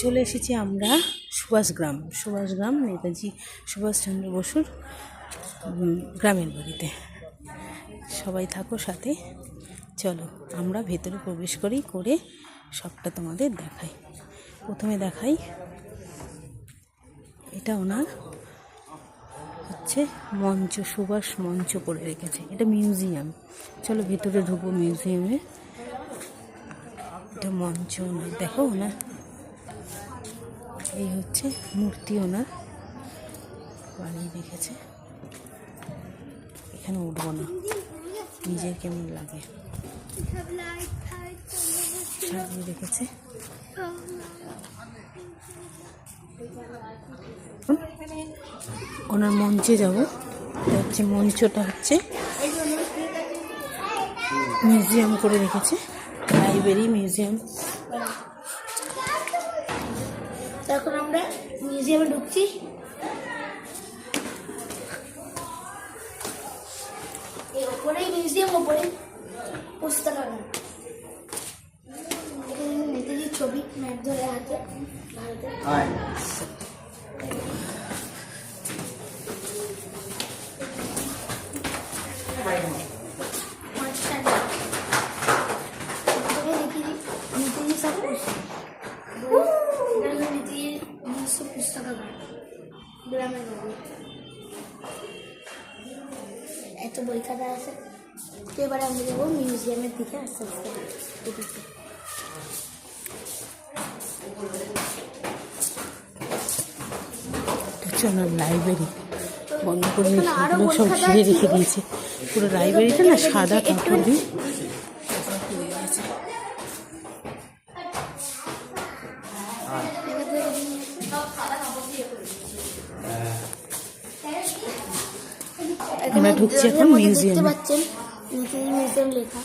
চলে এসেছি আমরা সুভাষগ্রাম নেতাজি সুভাষচন্দ্র বসুর গ্রামের বাড়িতে। সবাই থাকো সাথে। চলো আমরা ভেতরে প্রবেশ করে সবটা তোমাদের দেখাই। প্রথমে দেখাই, এটা ওনার হচ্ছে মঞ্চ, সুভাষ মঞ্চ করে রেখেছে। এটা মিউজিয়াম। চলো ভেতরে ঢুকবো মিউজিয়ামে। এটা মঞ্চ ওনার, দেখো ওনার এই হচ্ছে মূর্তি ওনার বানিয়ে রেখেছে। এখানে উঠবো না, নিজের কেমন লাগে সাজিয়ে রেখেছে। ওনার মঞ্চে যাব। এটা হচ্ছে মঞ্চটা হচ্ছে মিউজিয়াম করে রেখেছে, লাইব্রেরি মিউজিয়াম। এখন আমরা মিউজিয়ামে ঢুকছি। এই ওপরেই মিউজিয়াম, ওপরে পুস্তকাগার। এখানে নেতাজির ছবি ম্যাপ ধরে আছে ভারতে। এত বই খাতা আছে। তো এবারে আমরা যাবো মিউজিয়ামের দিকে আস্তে আস্তে। চলো লাইব্রেরি বন্ধ করে এগুলো সব ঘিরে রেখে দিয়েছে। পুরো লাইব্রেরিটা না সাদা কাপড় দিয়ে আমরা ঢুকছি এখন মিউজিয়াম। মিউজিয়াম লেখা,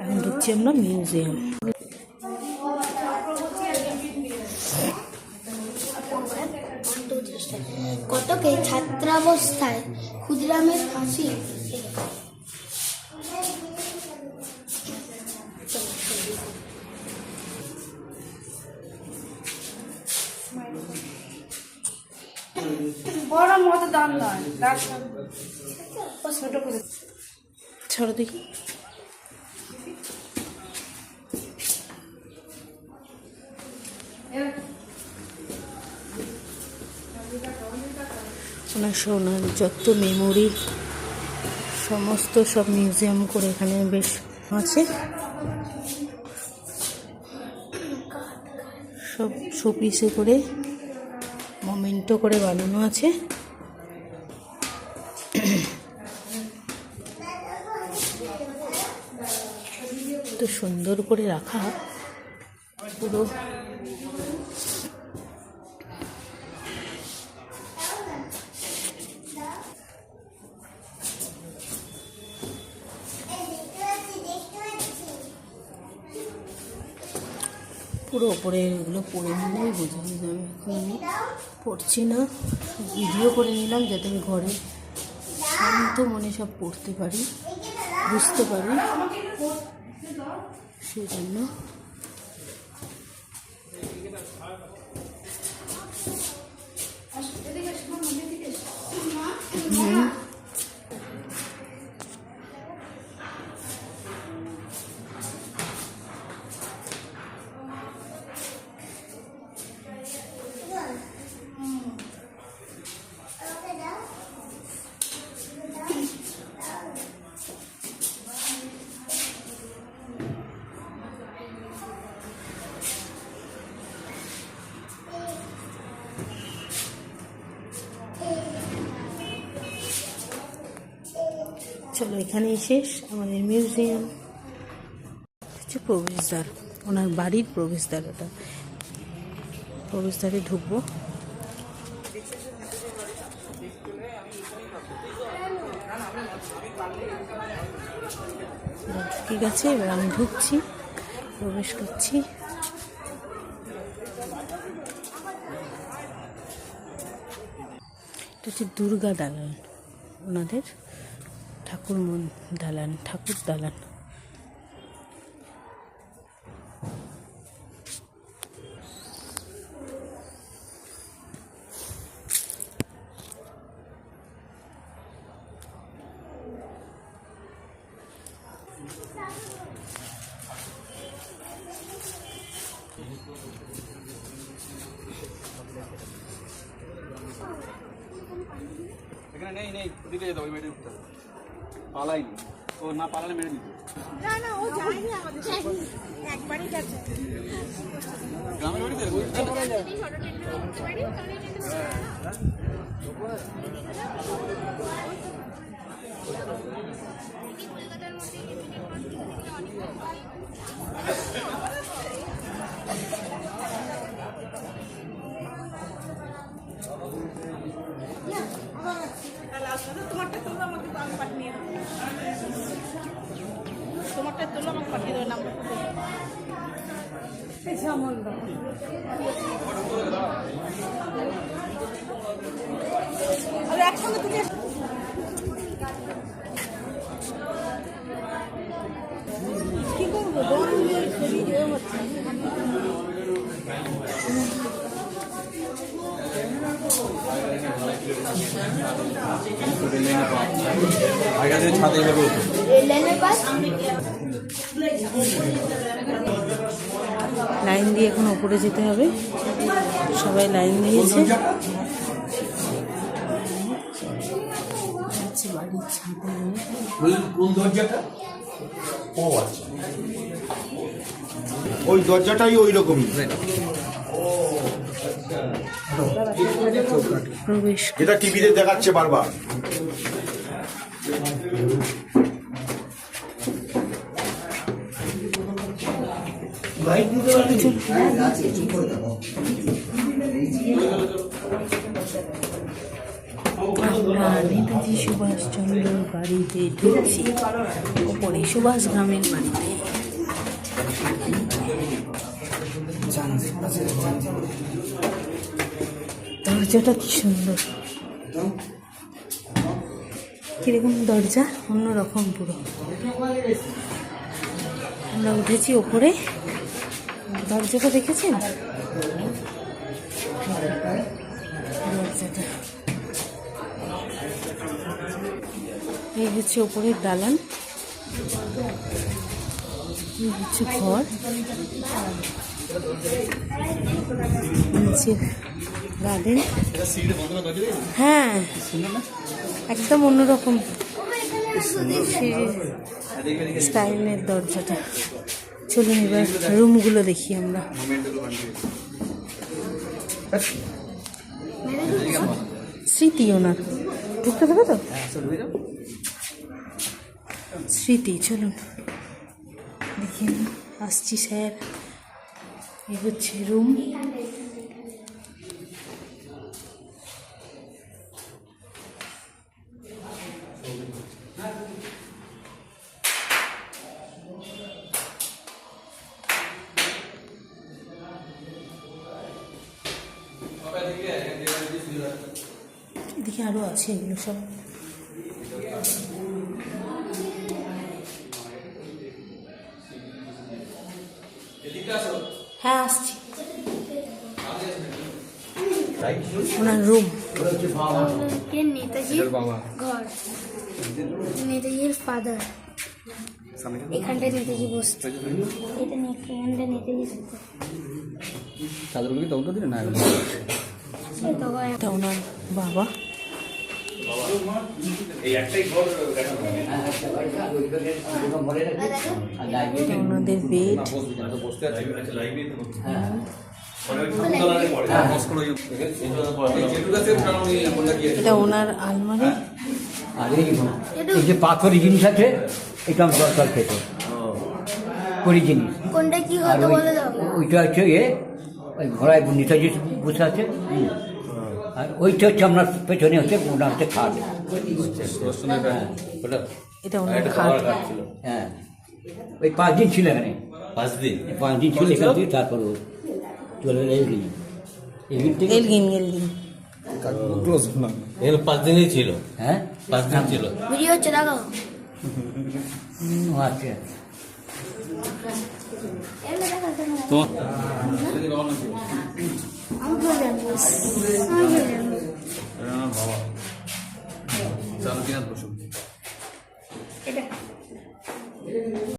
এখন ঢুকছি আমরা মিউজিয়াম। কটকে ছাত্রাবস্থায় ক্ষুদিরামের ফাঁসি। বড় মতো দাম নয়, ছোট করে ছাড়ো দেখি। ওনার যত মেমোরি সমস্ত সব মিউজিয়াম করে এখানে বেশ আছে। সব শোপিসে করে মোমেন্টো করে বানানো আছে। তো সুন্দর করে রাখা পুরো। পুরো ওপরে এগুলো পড়ে নিলেই বোঝা যাবে। এখন আমি পড়ছি না, ভিডিও করে নিলাম যাতে আমি ঘরে শান্ত মনে সব পড়তে পারি, বুঝতে পারি, সেই জন্য। চলো এখানেই শেষ আমাদের মিউজিয়াম। হচ্ছে প্রবেশদ্বার, ওনার বাড়ির প্রবেশদ্বার। ওটা প্রবেশদ্বারে ঢুকবো। ঠিক আছে, এবার আমি ঢুকছি, প্রবেশ করছি। এটা হচ্ছে দুর্গা দালান, ওনাদের ঠাকুর দালান, ঠাকুর দালান। এখানে নেই নেই দিকে যেতে ওই মেয়েটা উঠতে পালাইনি ও না পালালে মেরে দিত না না ও যায়নি আমাদের সাথে একবারই গেছে গ্রামের বাড়িতে তোমারটা তুলো আমাকে আমি পাঠিয়ে তোমারটা তুলো আমাকে পাঠিয়ে দেবে নাম্বার একসঙ্গে তুমি কি করবো ছাদে লাইনের পাস লাইন দিয়ে এখন ওপরে যেতে হবে, সবাই লাইন দিয়েছে। যাচ্ছে বাড়ির ছাদে। কোন দরজাটা? ও আচ্ছা, ওই দরজাটাই ওই রকমই প্রবেশ যেটা টিভিতে দেখাচ্ছে বারবার। আমরা নেতাজি সুভাষচন্দ্রের বাড়িতে ঢুকছি, ওপরে সুভাষ গ্রামের বাড়িতে। দরজাটা কি সুন্দর, কিরকম দরজা, অন্যরকম পুরো। আমরা উঠেছি ওপরে, দরজাটা দেখেছেন? দরজাটা এই হচ্ছে ওপরের দালান, এই হচ্ছে ঘর, নিচে গার্ডেন। হ্যাঁ, একদম অন্যরকম স্টাইলের দরজাটা। চলুন এবার রুমগুলো দেখি আমরা। স্মৃতি ওনার, ঢুকতে দেবে তো? স্মৃতি, চলুন দেখি। আসছি স্যার, এই হচ্ছে রুম। এদিকে আরো আছে, এগুলো সব হ্যাঁ আসছি। ওনার রুম, নেতাজির ঘর, নেতাজির ফাদার। এখানটায় নেতাজি বসতো, এটা এখানটা নেতাজি থাকতো। চাদরগুলো তো দিলে না, এটা ওনার বাবা। এটা ওনাদের বেড। এটা ওনার আলমারি। আর এই যে পাথরের জিনিস আছে, এটা আমার দরকার খেতে করি জিনিস। কোনটা কি আর হতো বলে দাও। ওইটা হচ্ছে ওই ঘোড়ায় নেতাজি বসে আছে। আর ওইটা হচ্ছে আপনার পেছনে হচ্ছে ওটা হচ্ছে খাট। এটা ওনার খাট। হ্যাঁ, ওই 5 দিন ছিল এখানে। 5 দিন 5 দিন ছিল এখান থেকে, তারপর চলে এলগিন। এলগিন এলগিন এর 5 দিনই ছিল। হ্যাঁ, 5 দিন ছিল। ভিডিও হচ্ছে দেখো। আচ্ছা, এগুলো দেখো কেমন লাগে। তো আমি চলে যাবো, আমি চলে যাবো। বাবা চালু কিনা বসুন। এটা